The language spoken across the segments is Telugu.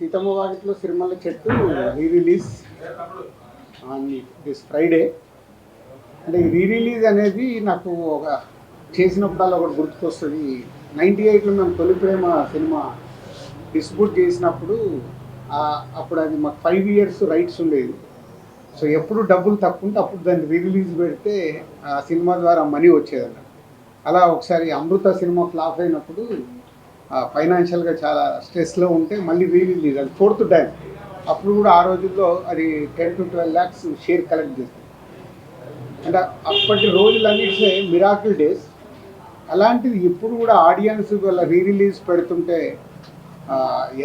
సీతమ్మ వాకిట్లో సిరిమల్ల చెట్టు రీ-రిలీజ్ ఆన్ దిస్ ఫ్రైడే. అంటే ఈ రీ-రిలీజ్ అనేది నాకు ఒక చేసినప్పుడల్లా ఒకటి గుర్తుకొస్తుంది. 98లో మేము తొలి ప్రేమ సినిమా డిస్ట్రిబ్యూట్ చేసినప్పుడు అప్పుడు అది మాకు 5 years రైట్స్ ఉండేది. సో ఎప్పుడు డబ్బులు తక్కువ ఉంటే అప్పుడు దాన్ని రీ-రిలీజ్ పెడితే ఆ సినిమా ద్వారా మనీ వచ్చేదన్న. అలా ఒకసారి అమృత సినిమా ఫ్లాప్ అయినప్పుడు ఫైనాన్షియల్గా చాలా స్ట్రెస్లో ఉంటే మళ్ళీ రీ-రిలీజ్, అది 4th టైం. అప్పుడు కూడా ఆ రోజుల్లో అది 10 to 12 lakhs షేర్ కలెక్ట్ చేస్తుంది. అంటే అప్పటి రోజులన్నిటినే మిరాకిల్ డేస్. అలాంటిది ఇప్పుడు కూడా ఆడియన్స్ వాళ్ళ రీ-రిలీజ్ పెడుతుంటే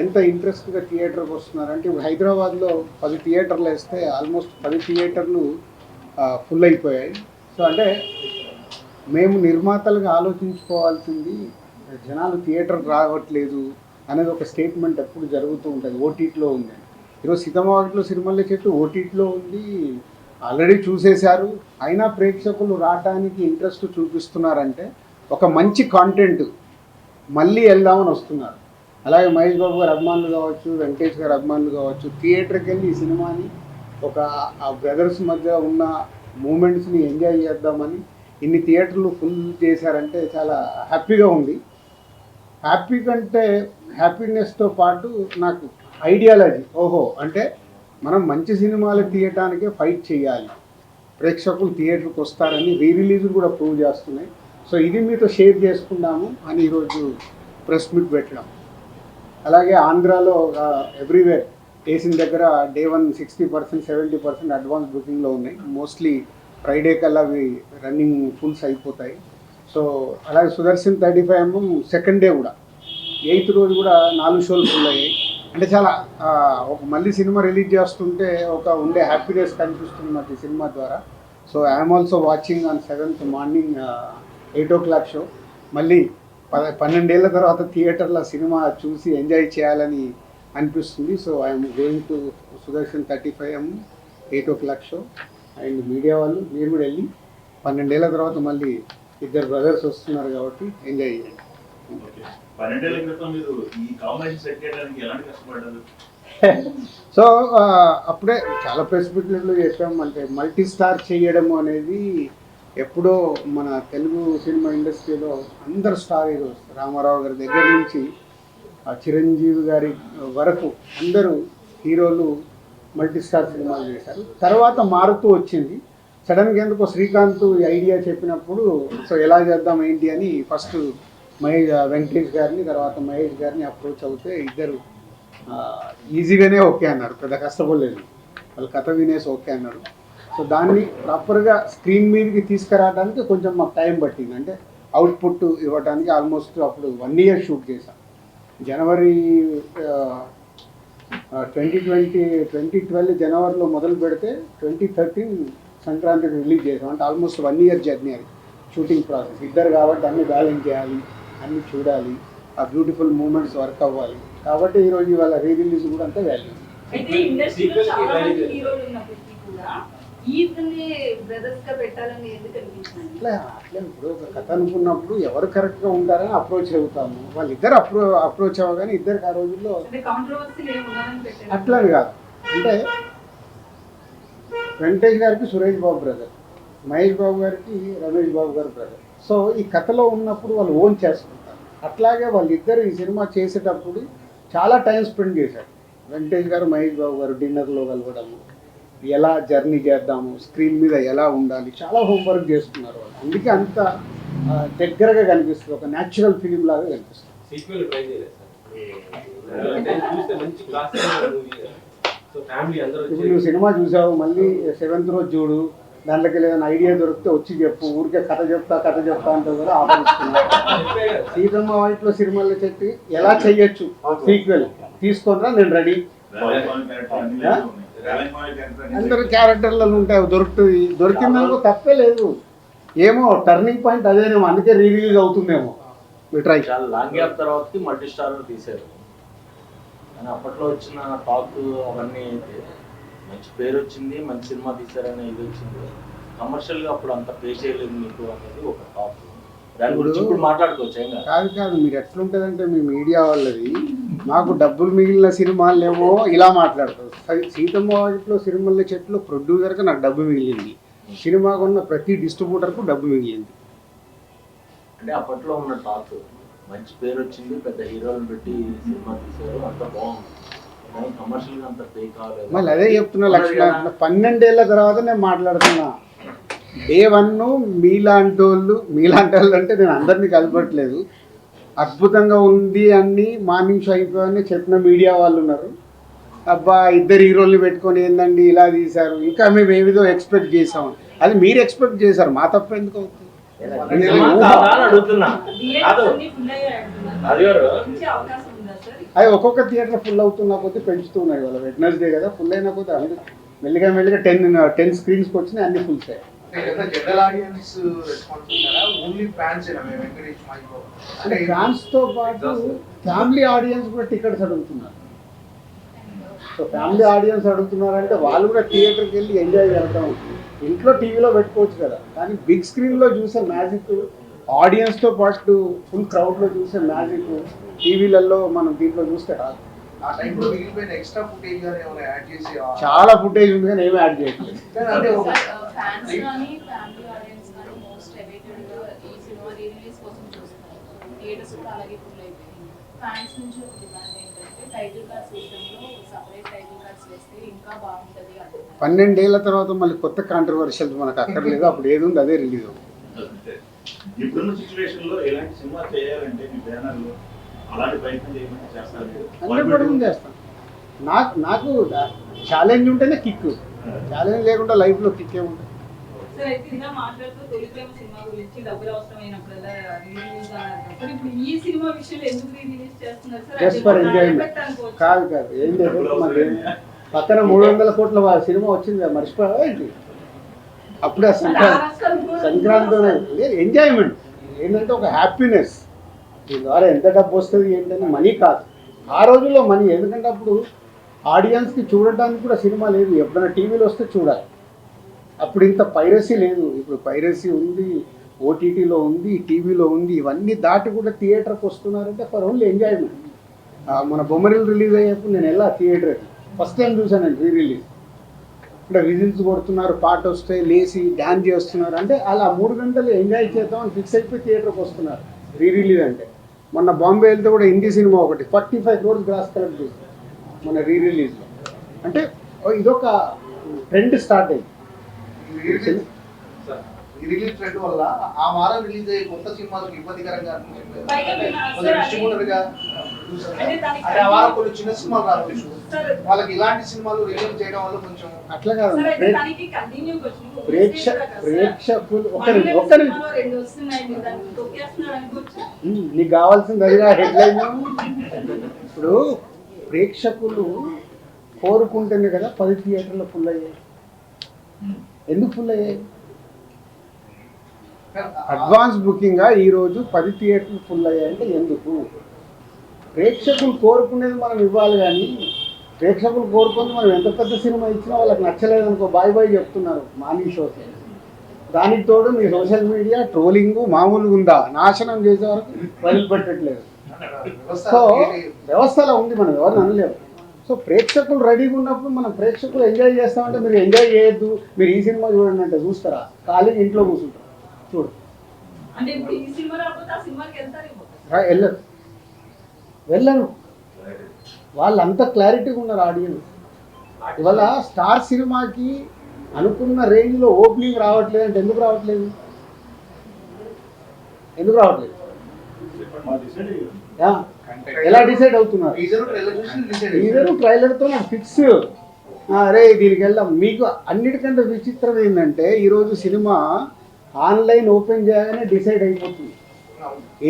ఎంత ఇంట్రెస్ట్గా థియేటర్కి వస్తున్నారంటే, ఇప్పుడు హైదరాబాద్లో 10 థియేటర్లు వేస్తే ఆల్మోస్ట్ 10 థియేటర్లు ఫుల్ అయిపోయాయి. సో అంటే మేము నిర్మాతలుగా ఆలోచించుకోవాల్సింది, జనాలు థియేటర్కి రావట్లేదు అనేది ఒక స్టేట్మెంట్ ఎప్పుడు జరుగుతూ ఉంటుంది. ఓటీటీలో ఉంది. ఈరోజు సీతమ్మ వాకిట్లో సిరిమల్ల చెట్టు ఓటీటీలో ఉంది, ఆల్రెడీ చూసేశారు. అయినా ప్రేక్షకులు రావడానికి ఇంట్రెస్ట్ చూపిస్తున్నారంటే ఒక మంచి కాంటెంట్ మళ్ళీ వెళ్దామని వస్తున్నారు. అలాగే మహేష్ బాబు గారు అభిమానులు కావచ్చు, వెంకటేష్ గారు అభిమానులు కావచ్చు, థియేటర్కి వెళ్ళి ఈ సినిమాని ఒక ఆ బ్రదర్స్ మధ్య ఉన్న మూమెంట్స్ని ఎంజాయ్ చేద్దామని ఇన్ని థియేటర్లు ఫుల్ చేశారంటే చాలా హ్యాపీగా ఉంది. హ్యాపీ కంటే హ్యాపీనెస్తో పాటు నాకు ఐడియాలజీ, ఓహో అంటే మనం మంచి సినిమాలు తీయటానికే ఫైట్ చేయాలి, ప్రేక్షకులు థియేటర్కి వస్తారని రీ-రిలీజ్ కూడా ప్రూవ్ చేస్తున్నాయి. సో ఇది మీతో షేర్ చేసుకుందాము అని ఈరోజు ప్రెస్ మీట్ పెట్టడం. అలాగే ఆంధ్రాలో ఎవ్రీవేర్ వేసిన దగ్గర డే 1 60%, 70% అడ్వాన్స్ బుకింగ్లో ఉన్నాయి. మోస్ట్లీ ఫ్రైడే కల్లా అవి రన్నింగ్ ఫుల్స్ అయిపోతాయి. సో అలాగే సుదర్శన్ 35mm సెకండ్ డే కూడా 8th రోజు కూడా 4 షోలు ఫుల్ అయ్యాయి. అంటే చాలా ఒక మళ్ళీ సినిమా రిలీజ్ చేస్తుంటే ఒక ఉండే హ్యాపీనెస్ కనిపిస్తుంది మాకు ఈ సినిమా ద్వారా. So I'm also watching on 7th morning 8 o'clock show. మళ్ళీ 12 ఏళ్ల తర్వాత థియేటర్లో సినిమా చూసి ఎంజాయ్ చేయాలని అనిపిస్తుంది. So I'm going to Sudarshan 35mm 8 o'clock show. And media వాళ్ళు మీరు కూడా వెళ్ళి 12 ఏళ్ల తర్వాత మళ్ళీ ఇద్దరు బ్రదర్స్ వస్తున్నారు కాబట్టి ఎంజాయ్ చేయండి. సో అప్పుడే చాలా ప్రెస్ మీట్లో చెప్పాము, అంటే మల్టీ స్టార్ చేయడం అనేది ఎప్పుడో మన తెలుగు సినిమా ఇండస్ట్రీలో అందరు స్టార్ హీరోస్, రామారావు గారి దగ్గర నుంచి చిరంజీవి గారి వరకు అందరూ హీరోలు మల్టీ స్టార్ సినిమాలు చేశారు. తర్వాత మారుతూ వచ్చింది. సడన్గా ఎందుకో శ్రీకాంత్ ఐడియా చెప్పినప్పుడు సో ఎలా చేద్దాం ఏంటి అని ఫస్ట్ వెంకటేష్ గారిని తర్వాత మహేష్ గారిని అప్రోచ్ అవుతే ఇద్దరు ఈజీగానే ఓకే అన్నారు, పెద్ద కష్టపడలేదు. వాళ్ళు కథ వినేసి ఓకే అన్నారు. సో దాన్ని ప్రాపర్గా స్క్రీన్ మీదకి తీసుకురావడానికి కొంచెం మాకు టైం పట్టింది. అంటే అవుట్పుట్ ఇవ్వడానికి ఆల్మోస్ట్ అప్పుడు 1 year షూట్ చేశాం. జనవరి 2012 జనవరిలో మొదలు పెడితే 2013 సంక్రాంతికి రిలీజ్ చేసాం. అంటే ఆల్మోస్ట్ 1 year జర్నీ అది షూటింగ్ ప్రాసెస్. ఇద్దరు కాబట్టి అన్ని బ్యాలెన్స్ చేయాలి, అన్నీ చూడాలి, ఆ బ్యూటిఫుల్ మూమెంట్స్ వర్క్ అవ్వాలి. కాబట్టి ఈరోజు ఇవాళ రీ-రిలీజ్ కూడా అంతే వాల్యూ. అట్లా ఇప్పుడు ఒక కథ అనుకున్నప్పుడు ఎవరు కరెక్ట్గా ఉంటారని అప్రోచ్ అవుతాము. వాళ్ళిద్దరు అప్రోచ్ అవ్వగానే ఇద్దరికి ఆ రోజుల్లో అట్లా కాదు. అంటే వెంకటేష్ గారికి సురేష్ బాబు బ్రదర్, మహేష్ బాబు గారికి రమేష్ బాబు గారు బ్రదర్. సో ఈ కథలో ఉన్నప్పుడు వాళ్ళు ఓన్ చేసుకుంటారు. అట్లాగే వాళ్ళిద్దరు ఈ సినిమా చేసేటప్పుడు చాలా టైం స్పెండ్ చేశారు. వెంకటేష్ గారు మహేష్ బాబు గారు డిన్నర్లో కలవడము, ఎలా జర్నీ చేద్దాము, స్క్రీన్ మీద ఎలా ఉండాలి, చాలా హోంవర్క్ చేస్తున్నారు వాళ్ళు. అందుకే అంత దగ్గరగా కనిపిస్తుంది, ఒక న్యాచురల్ ఫిలిం లాగా కనిపిస్తుంది. ఇప్పుడు నువ్వు సినిమా చూసావు, మళ్ళీ 7th రోజు చూడు, దాంట్లోకి ఏదైనా ఐడియా దొరికితే వచ్చి చెప్పు. ఊరికే కథ చెప్తా అంటావు కదా, ఆపరిస్తున్నా. సీతమ్మ వాకిట్లో సిరిమల్ల చెట్టు ఎలా చెయ్యొచ్చు సీక్వెల్ తీసుకుంటా, నేను రెడీ. అందరు క్యారెక్టర్లలో ఉంటాయి, దొరికిందనుకో తప్పే లేదు. ఏమో టర్నింగ్ పాయింట్ అదేనేమో, అందుకే రీ-రిలీజ్ అవుతుందేమో. ట్రై లాంగ్ గ్యాప్ తర్వాత మల్టీ స్టార్ తీశారు. కానీ అప్పట్లో వచ్చిన టాక్ అవన్నీ మంచి పేరు వచ్చింది, మంచి సినిమా తీశారని ఇది వచ్చింది. కమర్షియల్గా అప్పుడు అంత పే చేయలేదు మీకు అనేది ఒక టాక్. దాని గురించి ఇప్పుడు మాట్లాడుకోవచ్చు. కాదు మీరు ఎట్లుంటుందంటే మీ మీడియా వాళ్ళది మాకు డబ్బులు మిగిలిన సినిమాలేమో ఇలా మాట్లాడతారు. సీతమ్మ వాకిట్లో సిరిమల్ల చెట్లు ప్రొడ్యూసర్కి నాకు డబ్బు మిగిలింది, సినిమాకు ఉన్న ప్రతి డిస్ట్రిబ్యూటర్కు డబ్బు మిగిలింది. అంటే అప్పట్లో ఉన్న టాక్ మంచి పేరు వచ్చింది, పెద్ద హీరోలను పెట్టి సినిమా తీశారు, అంత బాగుంది. కానీ కమర్షియల్గా అంత పే కాలేదు. మళ్ళీ అదే చెప్తున్నా లక్ష్మణ, 12 ఏళ్ళ తర్వాత నేను మాట్లాడుతున్నా. డే 1 మీలాంటి వాళ్ళు అంటే నేను అందరినీ కలపట్లేదు, అద్భుతంగా ఉంది అన్ని మార్నింగ్ షో అయిపోయి చెప్పిన మీడియా వాళ్ళు ఉన్నారు. అబ్బా 2 హీరోల్ని పెట్టుకొని ఏందండి ఇలా తీశారు, ఇంకా మేము ఏవిదో ఎక్స్పెక్ట్ చేసాం. అది మీరు ఎక్స్పెక్ట్ చేశారు, మా తప్ప ఎందుకు అవుతుంది? అడుగుతున్నా అది ఒక్కొక్క థియేటర్ ఫుల్ అవుతున్న కొద్దీ పెంచుతున్నాయి. వాళ్ళ వెడ్నెస్డే కదా, ఫుల్ అయిన కొద్దీ అన్ని మెల్లిగా 10 స్క్రీన్స్కి వచ్చినాయి, అన్ని ఫుల్స్ అయ్యాయి. అంటే ఫ్యాన్స్తో పాటు ఫ్యామిలీ ఆడియన్స్ కూడా టికెట్స్ అడుగుతున్నారు. సో ఫ్యామిలీ ఆడియన్స్ అడుగుతున్నారంటే వాళ్ళు కూడా థియేటర్కి వెళ్ళి ఎంజాయ్ చేద్దాం. ఇంట్లో టీవీలో పెట్టుకోవచ్చు కదా, కానీ బిగ్ స్క్రీన్లో చూసే మ్యాజిక్, ఆడియన్స్తో పాటు ఫుల్ క్రౌడ్లో చూసే మ్యాజిక్ టీవీలలో మనం దీంట్లో చూస్తే రాదు. చాలా ఫుటేజ్ ఉంది కానీ ఏమి యాడ్ చేయట్లేదు. ఫ్యాన్స్ నుంచి ఒక డిమాండ్ ఏంటంటే టైటిల్ కార్డ్స్ విషయంలో సెపరేట్ టైటిల్ కార్డ్స్ వేస్తే ఇంకా బాగుంటుంది అంటున్నారు. 12 ఏళ్ల తర్వాత మళ్ళీ కొత్త కాంట్రవర్షియల్ మనకు అక్కర్లేదు, అప్పుడు ఏది ఉంది అదే రిలీజ్ అవుతుంది. ఇప్పుడున్న సిచ్యువేషన్ లో ఎలాంటి సినిమా చేయాలంటే మీ బ్యానర్ లో అలాంటి ప్రయత్నం చేయమని చేస్తారు? 100% చేస్తాను. నాకు ఛాలెంజ్ ఉంటేనే కిక్, ఛాలెంజ్ లేకుండా లైఫ్లో కిక్ ఏముంటుంది. సార్ అయితే ఇలా మాట్లాడుతూ తొలి ప్రేమ సినిమా గురించి డబ్బులు అవసరమైనప్పుడల్లా రిలీజ్ అన్నారు. సార్ ఇప్పుడు ఈ సినిమా విషయంలో ఎందుకు రిలీజ్ చేస్తున్నారు సార్? Just for enjoyment. కాదు ఏం లేదు, మరి పక్కన 300 కోట్ల సినిమా వచ్చింది కదా, మర్చిపోయా ఏంటి? అప్పుడే సంక్రాంతి ఎంజాయ్మెంట్ ఏంటంటే ఒక హ్యాపీనెస్. దీని ద్వారా ఎంత డబ్బు వస్తుంది ఏంటంటే మనీ కాదు, ఆ రోజుల్లో మనీ. ఎందుకంటే అప్పుడు ఆడియన్స్కి చూడటానికి కూడా సినిమా లేదు, ఎప్పుడైనా టీవీలో వస్తే చూడాలి. అప్పుడు ఇంత పైరసీ లేదు, ఇప్పుడు పైరసీ ఉంది, ఓటీటీలో ఉంది, టీవీలో ఉంది. ఇవన్నీ దాటి కూడా థియేటర్కి వస్తున్నారంటే ఫర్ ఓన్లీ ఎంజాయ్మెంట్. మన బొమ్మరిల్ రిలీజ్ అయ్యేప్పుడు నేను వెళ్ళా థియేటర్కి, ఫస్ట్ టైం చూసానండి రీ రిలీజ్. అంటే విజిల్స్ కొడుతున్నారు, పాట వస్తే లేచి డ్యాన్స్ చేస్తున్నారు, అంటే అలా 3 గంటలు ఎంజాయ్ చేద్దామని ఫిక్స్ అయిపోయి థియేటర్కి వస్తున్నారు రీ రిలీజ్ అంటే. మొన్న బాంబే వెళ్తే కూడా హిందీ సినిమా ఒకటి 45 crores గ్రాస్ కలెక్ట్ చేసింది మన రీ రిలీజ్లో. అంటే ఇదొక ట్రెండ్ స్టార్ట్ అయింది. రిలీజ్ ట్రెండ్ వల్ల ఆ వారం రిలీజ్ అయ్యే కొత్త సినిమాలకు ఇబ్బందికరంగా అనిపించింది. ఆ వారం కొన్ని చిన్న సినిమాలు రావచ్చు, వాళ్ళకి ఇలాంటి సినిమాలు రిలీజ్ చేయడం వల్ల కొంచెం అట్లా కాదు. నీకు కావాల్సింది అదిగా హెడ్లైన్. ఇప్పుడు ప్రేక్షకులు కోరుకుంటేనే కదా 10 థియేటర్లు ఫుల్ అయ్యాయి. ఎందుకు ఫుల్ అయ్యాయి? అడ్వాన్స్ బుకింగ్గా ఈరోజు 10 థియేటర్లు ఫుల్ అయ్యాయంటే ఎందుకు? ప్రేక్షకులు కోరుకునేది మనం ఇవ్వాలి, కానీ ప్రేక్షకులు కోరుకుని మనం ఎంత పెద్ద సినిమా ఇచ్చినా వాళ్ళకి నచ్చలేదనుకో బాయ్ బాయ్ చెప్తున్నారు మార్నింగ్ షోకి. దానికి తోడు మీ సోషల్ మీడియా ట్రోలింగ్ మామూలుగా ఉందా, నాశనం చేసే వరకు వదిలిపెట్టట్లేదు. సో వ్యవస్థలో ఉంది, మనం ఎవరిని అనలేము. సో ప్రేక్షకులు రెడీగా ఉన్నప్పుడు మనం ప్రేక్షకులు ఎంజాయ్ చేస్తామంటే మీరు ఎంజాయ్ చేయొద్దు, మీరు ఈ సినిమా చూడండి అంటే చూస్తారా? ఖాళీగా ఇంట్లో కూర్చుంటారు, చూడు. వెళ్ళరు, వాళ్ళంతా క్లారిటీగా ఉన్నారు ఆడియన్స్. ఇవాళ స్టార్ సినిమాకి అనుకున్న రేంజ్లో ఓపెనింగ్ రావట్లేదు అంటే ఎందుకు రావట్లేదు? ఎలా డిసైడ్ అవుతున్నారు? టీజర్ ట్రైలర్తో నాకు ఫిక్స్, అరే దీనికి వెళ్దాం. మీకు అన్నిటికంటే విచిత్రం ఏంటంటే ఈరోజు సినిమా ఆన్లైన్ ఓపెన్ చేయగానే డిసైడ్ అయిపోతుంది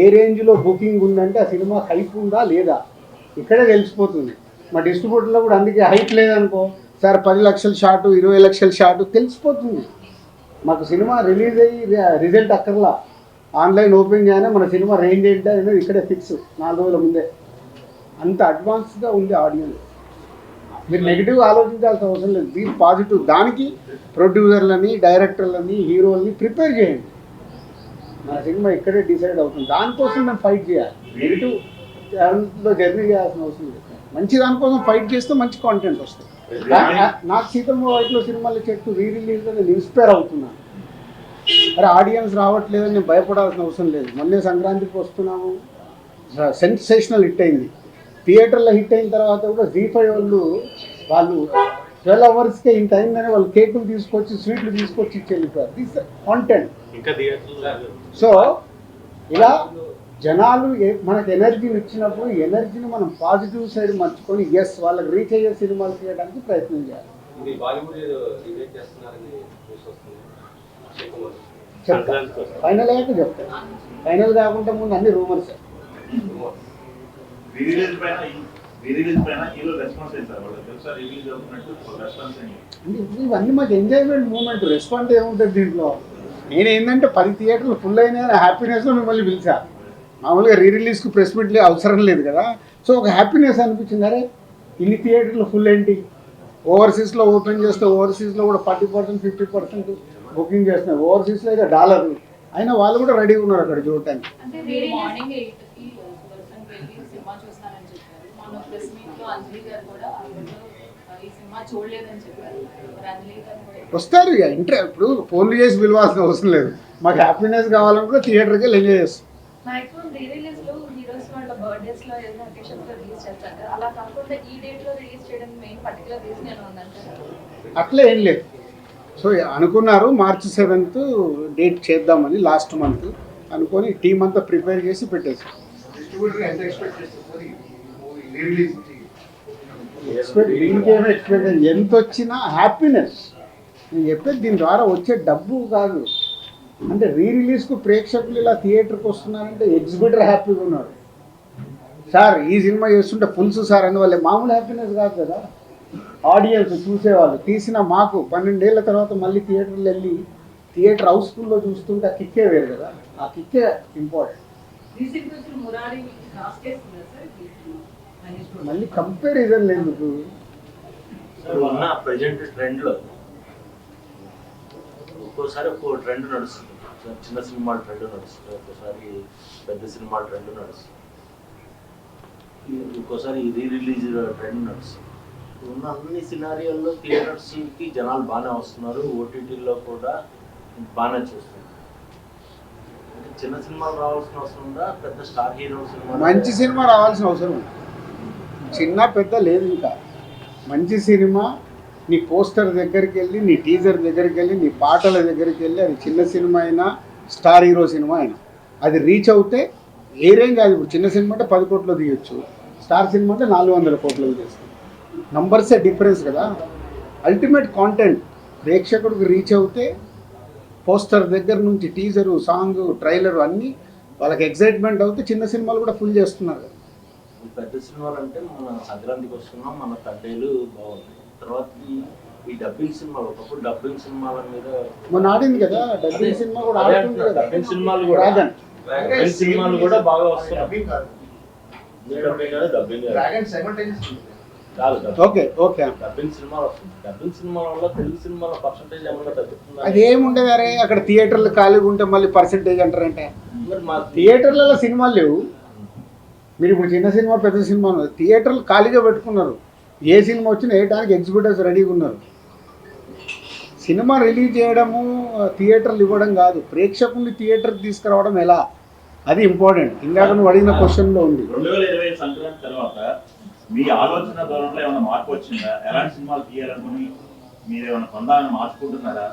ఏ రేంజ్లో బుకింగ్ ఉందంటే ఆ సినిమా హైప్ ఉందా లేదా ఇక్కడే తెలిసిపోతుంది. మా డిస్ట్రిబ్యూటర్లో కూడా అందుకే హైప్ లేదనుకో సార్ 10 లక్షల షాటు 20 లక్షల షాటు తెలిసిపోతుంది. మాకు సినిమా రిలీజ్ అయ్యి రిజల్ట్ అక్కర్లా, ఆన్లైన్ ఓపెన్ చేయగానే మన సినిమా రేంజ్ ఏంటి అనేది ఇక్కడే ఫిక్స్ 4 రోజుల ముందే. అంత అడ్వాన్స్గా ఉంది ఆడియన్స్. మీరు నెగిటివ్ ఆలోచించాల్సిన అవసరం లేదు, మీరు పాజిటివ్. దానికి ప్రొడ్యూసర్లని, డైరెక్టర్లని, హీరోలని ప్రిపేర్ చేయండి. మన సినిమా ఇక్కడే డిసైడ్ అవుతుంది, దానికోసం మేము ఫైట్ చేయాలి. నెగిటివ్ దాంట్లో జర్నీ చేయాల్సిన అవసరం లేదు. మంచి దానికోసం ఫైట్ చేస్తే మంచి కాంటెంట్ వస్తుంది. నాకు సీతమ్మ వాకిట్లో సినిమాల చెట్టు రిలీజ్లో నేను ఇన్స్పైర్ అవుతున్నాను. అరే ఆడియన్స్ రావట్లేదని నేను భయపడాల్సిన అవసరం లేదు. మొన్నే సంక్రాంతికి వస్తున్నాము, సెన్సేషనల్ హిట్ అయింది. థియేటర్లో హిట్ అయిన తర్వాత కూడా Z5 వాళ్ళు 12 అవర్స్కే ఇన్ టైంలోనే వాళ్ళు కేకులు తీసుకొచ్చి స్వీట్లు తీసుకొచ్చి ఇచ్చి వెళ్ళిపోయారు. This content. ఇంకా థియేటర్లు సో ఇలా జనాలు మనకు ఎనర్జీని ఇచ్చినప్పుడు ఎనర్జీని మనం పాజిటివ్ సైడ్ మర్చుకొని ఎస్ వాళ్ళకి రీచ్ అయ్యే సినిమాలు తీయడానికి ప్రయత్నం చేయాలి. చెప్తాను ఫైనల్ అయ్యాక చెప్తాను. ఫైనల్ కాకుండా ముందు అన్ని రూమర్స్. రిలీజ్ పైన హీరో రెస్పాన్స్ ఏంటి సార్? వాళ్ళకి తెలుసా రిలీజ్ అవుతున్నట్టు రెస్పాన్స్ ఏంటి? అంటే ఇవన్నీ మాకు ఎంజాయ్మెంట్ మూమెంట్. రెస్పాన్స్ ఏముంటుంది దీంట్లో? నేను ఏంటంటే 10 థియేటర్లు ఫుల్ అయినా హ్యాపీనెస్లో మిమ్మల్ని పిలిచా. మామూలుగా రిలీజ్కి ప్రెస్ మీట్లు అవసరం లేదు కదా. సో ఒక హ్యాపీనెస్ అనిపించింది. అరే ఇన్ని థియేటర్లు ఫుల్ ఏంటి, ఓవర్సీస్లో ఓపెన్ చేస్తే ఓవర్సీస్లో కూడా 40% 50% బుకింగ్ చేస్తున్నారు. ఓవర్సీస్లో అయితే $1 అయినా వాళ్ళు కూడా రెడీగా ఉన్నారు అక్కడ చూడటానికి. అంటే మీరు మార్నింగ్ 8కి దర్శనంకి వెళ్ళి సినిమా చూస్తానని చెప్పారు. మన ప్రెస్ మీట్లో అంజలి గారు కూడా ఈ సినిమా చూడలేదని చెప్పారు. మరి అంజలి గారు కూడా వస్తారు ఇక ఇప్పుడు ఫోన్లు చేసి పిలవాల్సిన అవసరం లేదు. మాకు హ్యాపీనెస్ కావాలనుకుంటే థియేటర్కి వెళ్ళి ఎంజాయ్ చేస్తాం. మాక్సిమం రిలీజ్ లో హీరోస్ వాళ్ళ బర్త్డేస్ లో ఏదైనా అకేషన్ లో రిలీజ్ చేస్తారు కదా, అలా కాకుండా ఈ డేట్ లో రిలీజ్ చేయడానికి మెయిన్ పర్టికులర్ రీజన్ ఏమైనా ఉందంటారా? అట్లా ఏం లేదు. సో అనుకున్నారు March 7th డేట్ చేద్దామని లాస్ట్ మంత్ అనుకొని టీం అంతా ప్రిపేర్ చేసి పెట్టేసాం. డిస్ట్రిబ్యూటర్ ఎంత ఎక్స్పెక్ట్ చేస్తారు సార్ ఈ మూవీ రిలీజ్ నుంచి? దీనికేమో ఎక్స్పెక్ట్ ఎంత వచ్చినా హ్యాపీనెస్. నేను చెప్పేది దీని ద్వారా వచ్చే డబ్బు కాదు. అంటే రిలీజ్కు ప్రేక్షకులు ఇలా థియేటర్కి వస్తున్నారంటే ఎగ్జిబిటర్ హ్యాపీగా ఉన్నాడు. సార్ ఈ సినిమా చేస్తుంటే ఫుల్స్ సార్ అని వాళ్ళే మామూలు హ్యాపీనెస్ కాదు కదా. ఆడియన్స్ చూసేవాళ్ళు తీసిన మాకు 12 ఏళ్ల తర్వాత మళ్ళీ థియేటర్లు వెళ్ళి థియేటర్ హౌస్ఫుల్లో చూస్తుంటే ఆ కిక్కే వేరు కదా. ఆ కిక్కే ఇంపార్టెంట్. రీసెంట్ గా మురారి లాస్ట్ చేస్తున్నారు సార్. మళ్ళీ కంపారిజన్ ఎందుకు? ఉన్న ప్రజెంట్ ట్రెండ్లో ఒక్కోసారి ఒక్కో ట్రెండ్ నడుస్తుంది. చిన్న సినిమాల ట్రెండ్ నడుస్తుంది, ఒక్కోసారి పెద్ద సినిమాల ట్రెండ్ నడుస్తుంది, ఒక్కోసారి రిలీజ్ ట్రెండ్ నడుస్తుంది. ఉన్న అన్ని సినారియోల్లో థియేటర్స్కి జనాలు బాగానే వస్తున్నారు, ఓటీటీలో కూడా బాగానే చూస్తున్నారు. చిన్న సినిమాలు రావాల్సిన అవసరం ఉందా? పెద్ద స్టార్ హీరో సినిమా మంచి సినిమా రావాల్సిన అవసరం ఉంది. చిన్న పెద్ద లేదు. ఇంకా మంచి సినిమా నీ పోస్టర్ దగ్గరికి వెళ్ళి, నీ టీజర్ దగ్గరికి వెళ్ళి, నీ పాటల దగ్గరికి వెళ్ళి, అది చిన్న సినిమా అయినా స్టార్ హీరో సినిమా అయినా అది రీచ్ అవుతే ఏ రేంజ్ కాదు. ఇప్పుడు చిన్న సినిమా అంటే 10 కోట్లు తీయొచ్చు, స్టార్ సినిమా అంటే 400 కోట్లు చేస్తుంది. నంబర్సే డిఫరెన్స్ కదా. అల్టిమేట్ కాంటెంట్ ప్రేక్షకుడికి రీచ్ అవుతే పోస్టర్ దగ్గర నుంచి టీజరు, సాంగ్, ట్రైలరు అన్నీ వాళ్ళకి ఎక్సైట్మెంట్ అవుతే చిన్న సినిమాలు కూడా ఫుల్ చేస్తున్నారు కదా. పెద్ద సినిమాలు అంటే మన సంక్రాంతికి వస్తున్నాం, మన తండ్రిలు బాగుంది. తర్వాత ఈ డబ్బింగ్ సినిమాలు, ఒకప్పుడు డబ్బింగ్ సినిమాల మీద మొన్న ఆడింది కదా డబ్బింగ్ సినిమా కూడా ఆడుతుంది కదా. డబ్బింగ్ సినిమాలు కూడా డబ్బింగ్ సినిమాలు కూడా బాగా వస్తున్నాయి. డబ్బింగ్ కాదు, డబ్బింగ్ కాదు, డబ్బింగ్ కాదు. డ్రాగన్ సైమల్టేనియస్ కాదు ఓకే ఓకే. డబ్బింగ్ సినిమాలు వస్తుంది. డబ్బింగ్ సినిమాల వల్ల తెలుగు సినిమాల పర్సంటేజ్ ఏమన్నా తగ్గుతుంది? అది ఏముండదు. అరే అక్కడ థియేటర్లు ఖాళీగా ఉంటే మళ్ళీ పర్సంటేజ్ అంటారంటే మరి మా థియేటర్లలో సినిమాలు లేవు. మీరు ఇప్పుడు చిన్న సినిమా పెద్ద సినిమా ఉన్నది, థియేటర్లు ఖాళీగా పెట్టుకున్నారు. ఏ సినిమా వచ్చినా వేయడానికి ఎగ్జిబిటర్స్ రెడీగా ఉన్నారు. సినిమా రిలీజ్ చేయడము, థియేటర్లు ఇవ్వడం కాదు, ప్రేక్షకుల్ని థియేటర్కి తీసుకురావడం ఎలా, అది ఇంపార్టెంట్. ఇందాక నువ్వు అడిగిన క్వశ్చన్లో ఉంది. 2020 సంక్రాంతి తర్వాత మీ ఆలోచన ధోరణిలో ఏమైనా మార్పు వచ్చిందా? ఎలాంటి సినిమాలు తీయాలనుకుని మీరు ఏమైనా పొందాలని మార్చుకుంటున్నారా?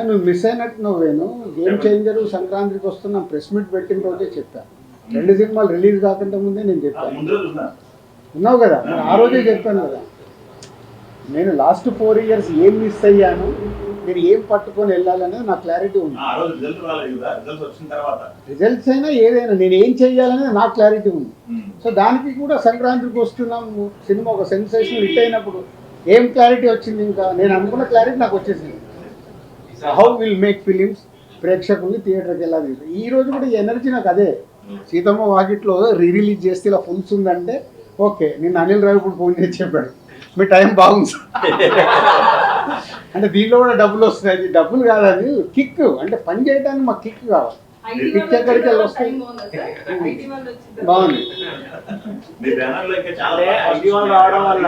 నువ్వు మిస్ అయినట్టు నువ్వేను. గేమ్ చేంజర్ సంక్రాంతికి వస్తున్న ప్రెస్ మీట్ పెట్టిన రోజే చెప్పాను. 2 సినిమాలు రిలీజ్ కాకుండా ముందే నేను చెప్పాను. ముందు రోజు ఉన్నా ఉన్నావు కదా, నేను ఆ రోజే చెప్పాను కదా. నేను లాస్ట్ 4 years ఏం మిస్ అయ్యాను, నేను ఏం పట్టుకొని వెళ్ళాలనేది నాకు క్లారిటీ ఉంది. ఆ రోజు రిజల్ట్ రాలేదు కదా, రిజల్ట్స్ వచ్చిన తర్వాత రిజల్ట్స్ అయినా ఏదైనా నేను ఏం చేయాలనేది నాకు క్లారిటీ ఉంది. సో దానికి కూడా సంక్రాంతికి వస్తున్నాము సినిమా ఒక సెన్సేషన్ హిట్ అయినప్పుడు ఏం క్లారిటీ వచ్చింది? ఇంకా నేను అనుకున్న క్లారిటీ నాకు వచ్చేసింది. హౌ విల్ మేక్ ఫిలిమ్స్, ప్రేక్షకుల్ని థియేటర్కి వెళ్ళాలి. ఈ రోజు కూడా ఈ ఎనర్జీ నాకు అదే. సీతమ్మ వాకిట్లో రిలీజ్ చేస్తే ఇలా ఫుల్స్ ఉందంటే ఓకే. నిన్న అనిల్ రావిపూడి ఫోన్ చేసి చెప్పాడు మీ టైం బాగుంది అంటే దీనిలో కూడా డబ్బులు వస్తున్నాయి. డబ్బులు కాదు, అది కిక్. అంటే పని చేయడానికి మాకు కిక్ కావాలి. ఐటీ పిక్ ఎక్కడికి వెళ్ళి వస్తాయి? టైం బాగుందా సార్? ఐటీ వాళ్ళు వచ్చింది బాగుంది. మీ బ్యానర్ లో ఇంకా చాలా అంటే ఐటీ వాళ్ళు రావడం వల్ల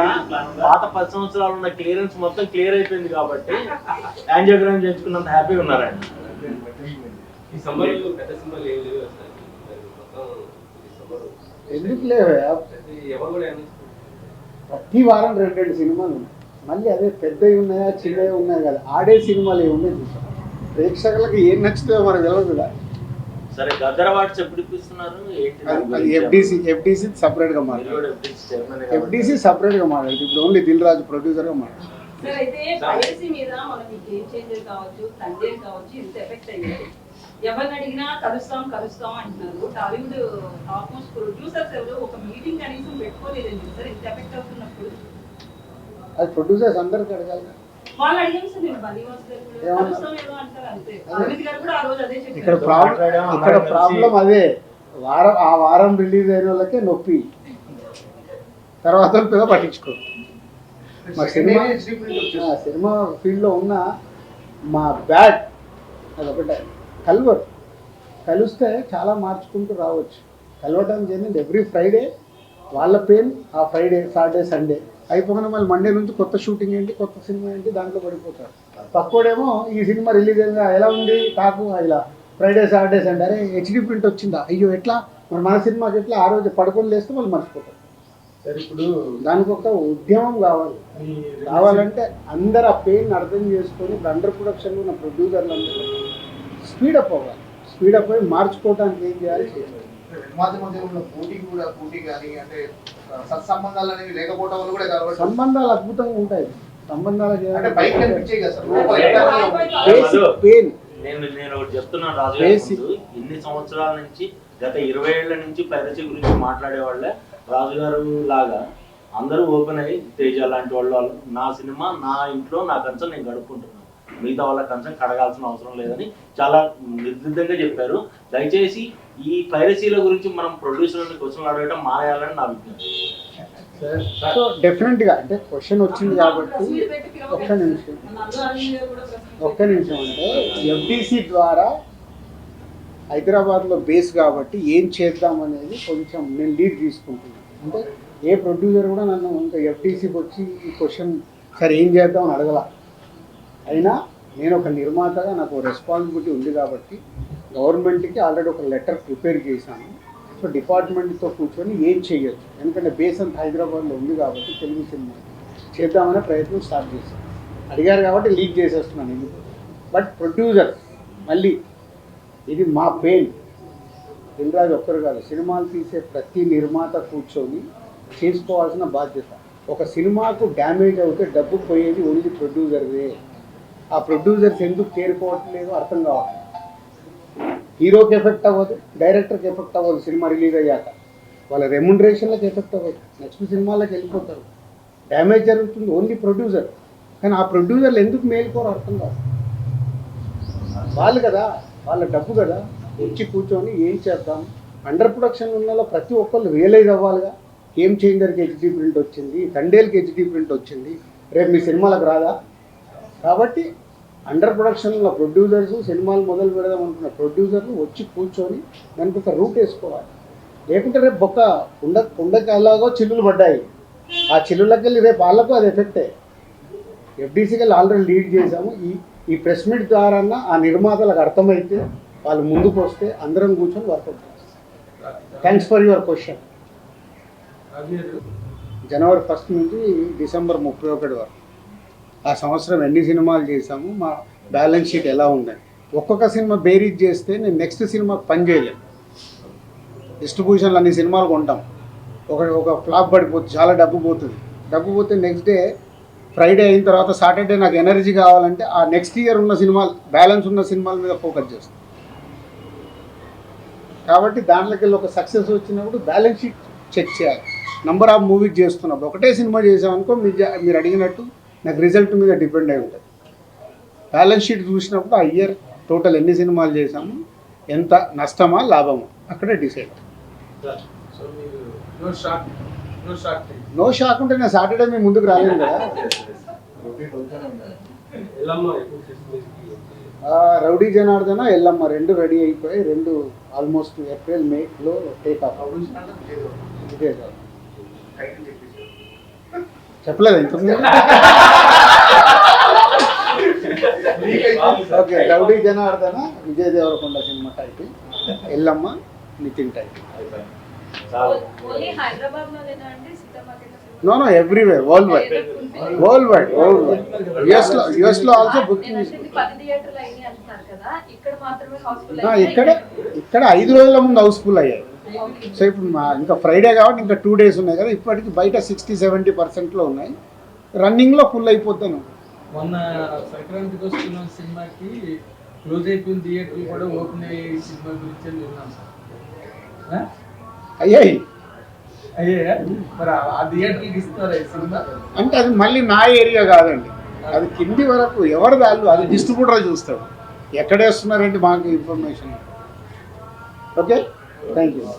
పాత 10 సంవత్సరాలు ఉన్న క్లియరెన్స్ మొత్తం క్లియర్ అయిపోయింది కాబట్టి యాంజియోగ్రామ్ చేయించుకున్నంత హ్యాపీగా ఉన్నారండి. ఈ సమ్మర్ పెద్ద సింబల్ ఏం లేవు సార్. మొత్తం ఈ సమ్మర్ ఎందుకు లేవా? ఎవరు కూడా ఏమీ ప్రతి వారం 2 సినిమాలు ఉన్నాయి. మళ్ళీ అదే పెద్దవి ఉన్నాయా చిన్నవి ఉన్నాయి కదా, ఆడే సినిమాలు ఏమి ఉన్నాయి చూసాం. ప్రేక్షకులకు ఏం నచ్చుతుందో మనకు తెలియదు కదా. సరే గద్దర్ అవార్డ్స్ ఎప్పుడు ఇప్పిస్తున్నారు ఏంటి? అది ఎఫ్డిసి సపరేట్గా మాట్లాడు. ఎఫ్డిసి సపరేట్గా మాట్లాడు. ఇప్పుడు ఓన్లీ దిల్ రాజు ప్రొడ్యూసర్గా మాట్లాడు. సార్ అయితే పైరసీ మీద మనం ఈ గేమ్ చేంజర్ కావచ్చు, తండ్రి కావచ్చు, ఇంత ఎఫెక్ట్ అయ్యాయి. ఎవరిని అడిగినా కలుస్తాం అంటున్నారు. టాలీవుడ్ ఆల్మోస్ట్ ప్రొడ్యూసర్స్ ఎవరు ఒక మీటింగ్ కనీసం పెట్టుకోలేదండి సార్. ఇంత ఎఫెక్ట్ అవుతున్నప్పుడు అది ప్రొడ్యూసర్స్ అందరికి అడగాలి. వాళ్ళు అడిగాం సార్. నేను బలీవాస్ గారు కూడా కలుస్తాం ఏదో అంటారు అంతే. అరవింద్ గారు కూడా ఆ రోజు అదే ఇక్కడ చెప్పారు. ప్రాబ్లం అదే. ఆ వారం రిలీజ్ అయిన వాళ్ళకే నొప్పి, తర్వాత పెద్ద పట్టించుకో. మా సినిమా ఫీల్డ్లో ఉన్న మా బ్యాడ్ అదొకటే. కలిస్తే చాలా మార్చుకుంటూ రావచ్చు. కలవటం జరిగింది ఎవ్రీ ఫ్రైడే. వాళ్ళ పెయిన్ ఆ ఫ్రైడే, సాటర్డే, సండే అయిపోగానే మళ్ళీ మండే నుంచి కొత్త షూటింగ్ ఏంటి, కొత్త సినిమా ఏంటి, దాంట్లో పడిపోతారు. పక్కోడేమో ఈ సినిమా రిలీజ్ అయిందా, ఎలా ఉంది టాకు, ఇలా ఫ్రైడే, సాటర్డే, సండే అరే హెచ్డి ప్రింట్ వచ్చిందా, అయ్యో ఎట్లా మరి మన సినిమాకి ఎట్లా, ఆ రోజు పడుకొని లేస్తే వాళ్ళు మర్చిపోతారు. సరే ఇప్పుడు దానికి ఒక ఉద్యమం కావాలంటే అందరు ఆ పెయిన్ అర్థం చేసుకొని ఇప్పుడు అండర్ ప్రొడక్షన్లో ఉన్న ప్రొడ్యూసర్లు అందరూ స్పీడప్ అవ్వాలి. స్పీడప్ అయ్యి మార్చుకోవడానికి ఏం చేయాలి చేయాలి. మధ్యలో పోటీ కానీ అంటే సత్సంబంధాలు అనేవి లేకపోవడం వల్ల కూడా కాబట్టి సంబంధాలు అద్భుతంగా ఉంటాయి. సంబంధాలు అంటే బయట కనిపించే కదా సార్. పెయిన్ నేను ఒకటి చెప్తున్నాను రాజు గారి ముందు. ఇన్ని సంవత్సరాల నుంచి గత 20 ఏళ్ల నుంచి పైరసీ గురించి మాట్లాడే వాళ్ళే రాజుగారు లాగా అందరూ ఓపెన్ అయ్యి తేజ లాంటి వాళ్ళు నా సినిమా నా ఇంట్లో నా కన్సర్న్ నేను గడుపుకుంటున్నాను, మిగతా వాళ్ళ కన్సర్న్ కడగాల్సిన అవసరం లేదని చాలా నిర్దిష్టంగా చెప్పారు. దయచేసి ఈ పైరసీల గురించి మనం ప్రొడ్యూసర్ని క్వశ్చన్లు అడగడం మానేయాలని నా విజ్ఞప్తి. సో డెఫినెట్గా అంటే క్వశ్చన్ వచ్చింది కాబట్టి ఒక్క నిమిషం అంటే ఎఫ్డిసి ద్వారా హైదరాబాద్లో బేస్ కాబట్టి ఏం చేద్దాం అనేది కొంచెం నేను లీడ్ తీసుకుంటున్నాను. అంటే ఏ ప్రొడ్యూసర్ కూడా నన్ను ఇంకా ఎఫ్డిసికి వచ్చి ఈ క్వశ్చన్ సరే ఏం చేద్దాం అని అడగల. అయినా నేను ఒక నిర్మాతగా నాకు రెస్పాన్సిబిలిటీ ఉంది కాబట్టి గవర్నమెంట్కి ఆల్రెడీ ఒక లెటర్ ప్రిపేర్ చేశాను. సో డిపార్ట్మెంట్తో కూర్చొని ఏం చేయొచ్చు, ఎందుకంటే బేస్ అంతా హైదరాబాద్లో ఉంది కాబట్టి తెలుగు సినిమా చేద్దామనే ప్రయత్నం స్టార్ట్ చేశాను. అడిగారు కాబట్టి లీడ్ చేసేస్తున్నాను ఎందుకు. బట్ ప్రొడ్యూసర్ మళ్ళీ ఇది మా పెయిన్. దిల్ రాజు ఒక్కరు కాదు, సినిమాలు తీసే ప్రతి నిర్మాత కూర్చొని చేసుకోవాల్సిన బాధ్యత. ఒక సినిమాకు డ్యామేజ్ అవుతే డబ్బు పోయేది ఓన్లీ ప్రొడ్యూసర్వే. ఆ ప్రొడ్యూసర్స్ ఎందుకు చేరుకోవట్లేదు అర్థం కావట్లేదు. హీరోకి ఎఫెక్ట్ అవ్వదు, డైరెక్టర్కి ఎఫెక్ట్ అవ్వదు. సినిమా రిలీజ్ అయ్యాక వాళ్ళ రెమ్యునరేషన్లకు ఎఫెక్ట్ అవ్వదు, నెక్స్ట్ సినిమాలకు వెళ్ళిపోతారు. డ్యామేజ్ జరుగుతుంది ఓన్లీ ప్రొడ్యూసర్. కానీ ఆ ప్రొడ్యూసర్లు ఎందుకు మేలుకోరు అర్థం కాదు. వాళ్ళు కదా, వాళ్ళ డబ్బు కదా, వచ్చి కూర్చొని ఏం చేద్దాం. అండర్ ప్రొడక్షన్ ఉన్న ప్రతి ఒక్కళ్ళు రియలైజ్ అవ్వాలిగా. ఏం చేంజర్కి హెచ్డి ప్రింట్ వచ్చింది, తండేల్కి హెచ్డి ప్రింట్ వచ్చింది, రేపు మీ సినిమాలకు రాదా. కాబట్టి అండర్ ప్రొడక్షన్లో ప్రొడ్యూసర్స్, సినిమాలు మొదలు పెడదాం అనుకున్న ప్రొడ్యూసర్లు వచ్చి కూర్చొని దానికి ఒక రూట్ వేసుకోవాలి. లేకుంటే రేపు బొక్క కుండకి అలాగో చిల్లులు పడ్డాయి, ఆ చిల్లులకి వెళ్ళి రేపు వాళ్ళకు అది ఎఫెక్టే. ఎఫ్డీసీకి వెళ్ళి ఆల్రెడీ లీడ్ చేసాము. ఈ ప్రెస్ మీట్ ద్వారా ఆ నిర్మాతలకు అర్థమైతే వాళ్ళు ముందుకు వస్తే అందరం కూర్చొని వర్కౌట్ చేస్తాం. Thanks for your question. జనవరి 1 నుంచి డిసెంబర్ 31 వరకు ఆ సంవత్సరం ఎన్ని సినిమాలు చేశాము, మా బ్యాలెన్స్ షీట్ ఎలా ఉందని ఒక్కొక్క సినిమా బేరీజ్ చేస్తే నేను నెక్స్ట్ సినిమాకి పని చేయలేను. డిస్ట్రిబ్యూషన్లు అన్ని సినిమాలు కొంటాం, ఒక ఫ్లాప్ పడిపోతుంది, చాలా డబ్బు పోతే నెక్స్ట్ డే ఫ్రైడే అయిన తర్వాత సాటర్డే నాకు ఎనర్జీ కావాలంటే ఆ నెక్స్ట్ ఇయర్ ఉన్న సినిమాలు, బ్యాలెన్స్ ఉన్న సినిమాల మీద ఫోకస్ చేస్తాం. కాబట్టి దాంట్లోకి వెళ్ళి ఒక సక్సెస్ వచ్చినప్పుడు బ్యాలెన్స్ షీట్ చెక్ చేయాలి. నంబర్ ఆఫ్ మూవీస్ చేస్తున్నప్పుడు ఒకటే సినిమా చేసామనుకో మీరు అడిగినట్టు నాకు రిజల్ట్ మీద డిపెండ్ అయి ఉంటుంది. బ్యాలెన్స్ షీట్ చూసినప్పుడు ఆ ఇయర్ టోటల్ ఎన్ని సినిమాలు చేసాము, ఎంత నష్టమా లాభమా అక్కడే డిసైడ్. నో షాక్ ఉంటే నేను సాటర్డే మీ ముందుకు రాలేను కదా. రౌడీ జనార్దన ఎల్లమ్మ రెండు రెడీ అయిపోయి, రెండు ఆల్మోస్ట్ ఏప్రిల్ మేలో టేక్ ఆఫ్. ఇదే కాదు చెప్పలేదు ఇంతకుముందు. Okay, Rowdy Janardhana Vijay Deverakonda cinema title, Yellamma Nithin title. Only Hyderabad లోనేనా అండి సీతామార్కెట్ no everywhere, world wide. US లో ఆల్సో బుకింగ్. 10 థియేటర్లు అయ్యి అంటున్నారు కదా, ఇక్కడ మాత్రమే హౌస్ఫుల్ ఇక్కడ 5 రోజుల ముందు హౌస్ఫుల్ అయ్యాయి. సో ఇప్పుడు ఇంకా ఫ్రైడే కాబట్టి ఇంకా 2 days ఉన్నాయి కదా, ఇప్పటికి బయట 60-70% ఉన్నాయి, రన్నింగ్లో ఫుల్ అయిపోతాను. మొన్న సంక్రాంతికి వస్తున్న సినిమాకి క్లోజ్ అయిపోయిన థియేటర్లు కూడా ఓపెన్ అయ్యే సినిమా గురించి విన్నాం సార్. అయ్యాయి మరి ఆ థియేటర్కి ఇస్తారా ఈ సినిమా? అంటే అది మళ్ళీ నా ఏరియా కాదండి, అది కింది వరకు ఎవరి దాళ్ళు, అది డిస్ట్రిబ్యూటర్ చూస్తాడు ఎక్కడ వేస్తున్నారండి మాకు ఇన్ఫర్మేషన్. Okay, thank you.